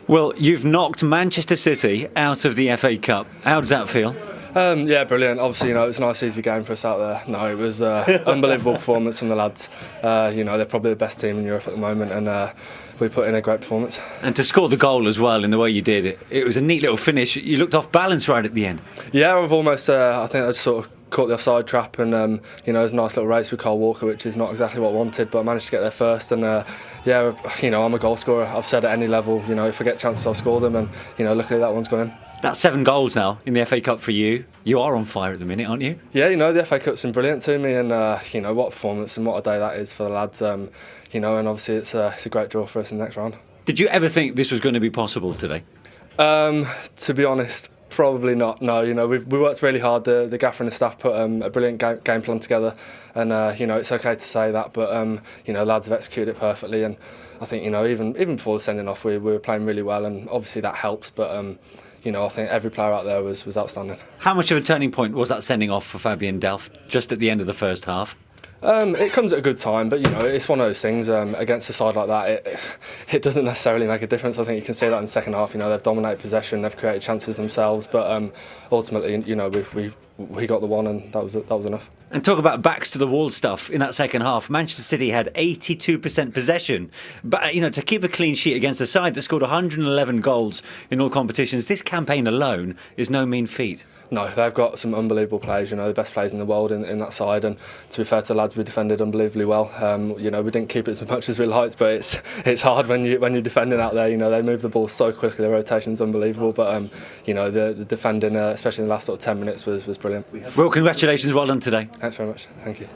Well, you've knocked Manchester City out of the FA Cup. How does that feel? Yeah, brilliant. Obviously, it was a nice, easy game for us out there. No, it was unbelievable performance from the lads. They're probably the best team in Europe at the moment, and we put in a great performance. And to score the goal as well in the way you did, it was a neat little finish. You looked off balance right at the end. Yeah, I've almost. I think I just sort of caught the offside trap, and it was a nice little race with Kyle Walker, which is not exactly what I wanted, but I managed to get there first. And I'm a goal scorer. I've said at any level, if I get chances, I'll score them, and luckily that one's gone in. That's 7 goals now in the FA Cup for you. You are on fire at the minute, aren't you? Yeah, the FA Cup's been brilliant to me, and what a performance and what a day that is for the lads. And obviously it's a great draw for us in the next round. Did you ever think this was going to be possible today? To be honest, probably not. No, we worked really hard. The gaffer and the staff put a brilliant game plan together, and it's okay to say that, but lads have executed it perfectly, and I think even before the sending off, we were playing really well, and obviously that helps, but. I think every player out there was outstanding. How much of a turning point was that sending off for Fabian Delph just at the end of the first half? It comes at a good time, but it's one of those things. Against a side like that, it doesn't necessarily make a difference. I think you can see that in the second half. They've dominated possession, they've created chances themselves, but ultimately, we got the one, and that was enough. And talk about backs to the wall stuff in that second half. Manchester City had 82% possession, but to keep a clean sheet against a side that scored 111 goals in all competitions, this campaign alone is no mean feat. No, they've got some unbelievable players, the best players in the world in that side, and to be fair to the lads, we defended unbelievably well. We didn't keep it as much as we liked, but it's hard when you're defending out there. They move the ball so quickly, the rotation's unbelievable, but the defending, especially in the last sort of 10 minutes, was brilliant. Well, congratulations, well done today. Thanks very much, thank you.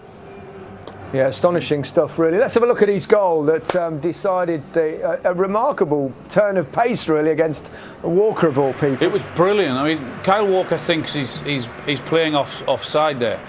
Yeah, astonishing stuff, really. Let's have a look at his goal that decided a remarkable turn of pace, really, against Walker of all people. It was brilliant. I mean, Kyle Walker thinks he's playing offside there,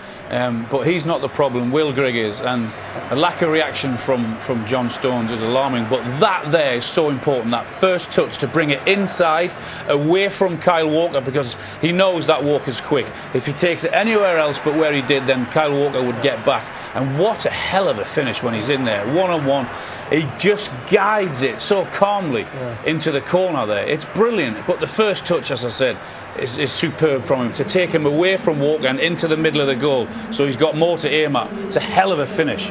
but he's not the problem. Will Grigg is, and a lack of reaction from John Stones is alarming. But that there is so important. That first touch to bring it inside, away from Kyle Walker, because he knows that Walker's quick. If he takes it anywhere else but where he did, then Kyle Walker would get back. And what a hell of a finish when he's in there, one-on-one. He just guides it so calmly into the corner there. It's brilliant. But the first touch, as I said, is superb from him. To take him away from Walker and into the middle of the goal, so he's got more to aim at. It's a hell of a finish.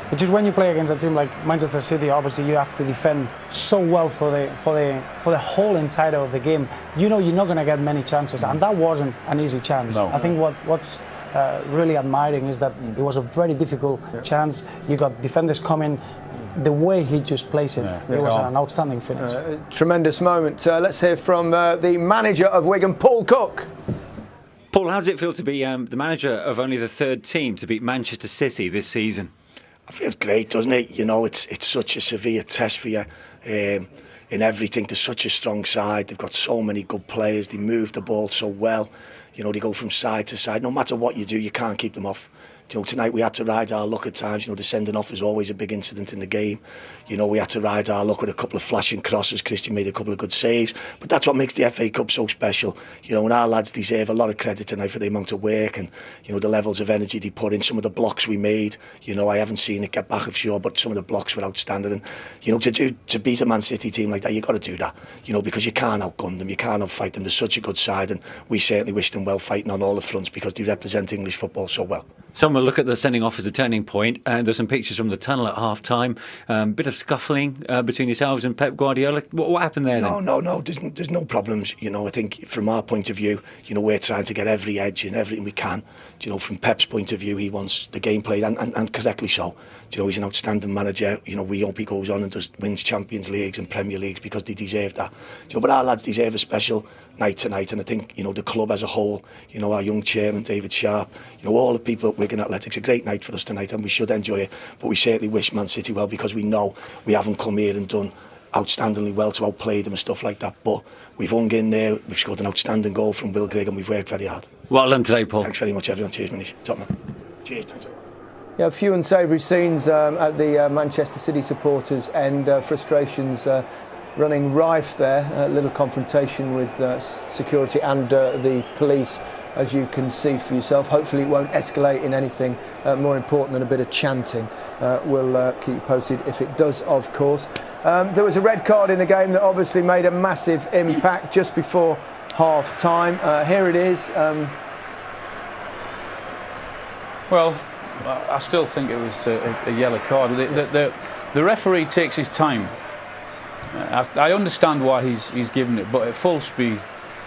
But just when you play against a team like Manchester City, obviously you have to defend so well for the whole entire of the game. You're not going to get many chances, and that wasn't an easy chance. No. I think what's really admiring is that it was a very difficult chance. You got defenders coming. The way he just plays it, it was an outstanding finish. Tremendous moment. Let's hear from the manager of Wigan, Paul Cook. Paul, how does it feel to be the manager of only the third team to beat Manchester City this season? It feels great, doesn't it? It's such a severe test for you in everything. They're such a strong side. They've got so many good players. They move the ball so well. They go from side to side. No matter what you do, you can't keep them off. Tonight we had to ride our luck at times. The sending off is always a big incident in the game. We had to ride our luck with a couple of flashing crosses. Christian made a couple of good saves. But that's what makes the FA Cup so special. And our lads deserve a lot of credit tonight for the amount of work and, the levels of energy they put in. Some of the blocks we made, I haven't seen it get back of sure, but some of the blocks were outstanding. And, to beat a Man City team like that, you've got to do that, because you can't outgun them, you can't outfight them. They're such a good side, and we certainly wish them well fighting on all the fronts because they represent English football so well. Some will look at the sending off as a turning point, and there's some pictures from the tunnel at half-time. Bit of scuffling between yourselves and Pep Guardiola. What happened there then? No, there's no problems. I think from our point of view, we're trying to get every edge and everything we can. From Pep's point of view, he wants the game played, and correctly so. He's an outstanding manager. We hope he goes on and wins Champions Leagues and Premier Leagues because they deserve that. But our lads deserve a special night tonight, and I think the club as a whole, our young chairman David Sharp, all the people at Wigan Athletics, a great night for us tonight, and we should enjoy it. But we certainly wish Man City well, because we know we haven't come here and done outstandingly well to outplay them and stuff like that. But we've hung in there. We've scored an outstanding goal from Will Grigg, and we've worked very hard. Well done today, Paul. Thanks very much, everyone. Cheers, Manish. Top man. Cheers. Yeah, a few unsavoury scenes at the Manchester City supporters' end. Frustrations running rife there. A little confrontation with security and the police as you can see for yourself. Hopefully it won't escalate in anything more important than a bit of chanting. We'll keep you posted if it does, of course. There was a red card in the game that obviously made a massive impact just before half time. Here it is. Well, I still think it was a yellow card. The referee takes his time. I understand why he's given it, but at full speed,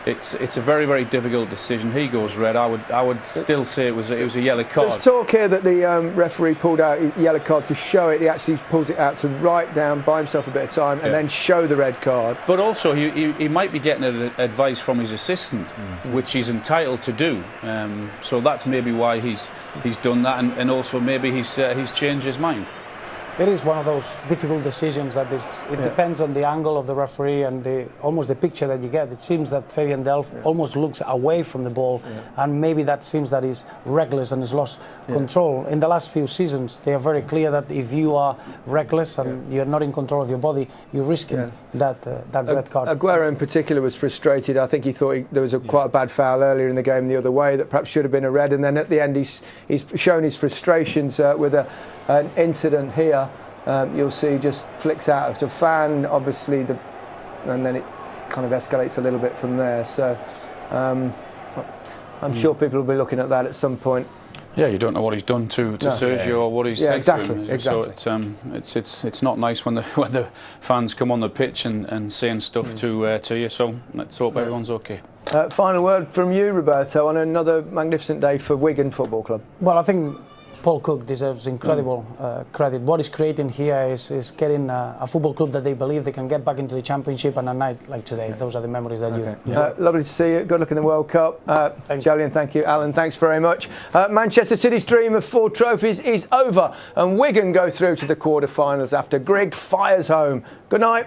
it's a very, very difficult decision. He goes red. I would still say it was a yellow card. There's talk here that the referee pulled out a yellow card to show it. He actually pulls it out to write down, buy himself a bit of time, and then show the red card. But also, he might be getting advice from his assistant, which he's entitled to do. So that's maybe why he's done that, and also maybe he's changed his mind. It is one of those difficult decisions that it depends on the angle of the referee and almost the picture that you get. It seems that Fabian Delph almost looks away from the ball, and maybe that seems that he's reckless and has lost control. In the last few seasons, they are very clear that if you are reckless and you're not in control of your body, you're risking that red card. Aguero in particular was frustrated. I think he thought there was quite a bad foul earlier in the game the other way that perhaps should have been a red, and then at the end he's shown his frustrations with an incident here. You'll see just flicks out of the fan, obviously, and then it kind of escalates a little bit from there. So I'm sure people will be looking at that at some point. Yeah, you don't know what he's done to Sergio or what he's said to him. Exactly. So it's not nice when the fans come on the pitch and saying stuff to you. So let's hope everyone's okay. Final word from you, Roberto, on another magnificent day for Wigan Football Club. Well, I think Paul Cook deserves incredible credit. What he's creating here is getting a football club that they believe they can get back into the Championship, and a night like today, those are the memories that you. Lovely to see you. Good luck in the World Cup. Jolyon, thank you. Alan, thanks very much. Manchester City's dream of 4 trophies is over, and Wigan go through to the quarter-finals after Grigg fires home. Good night.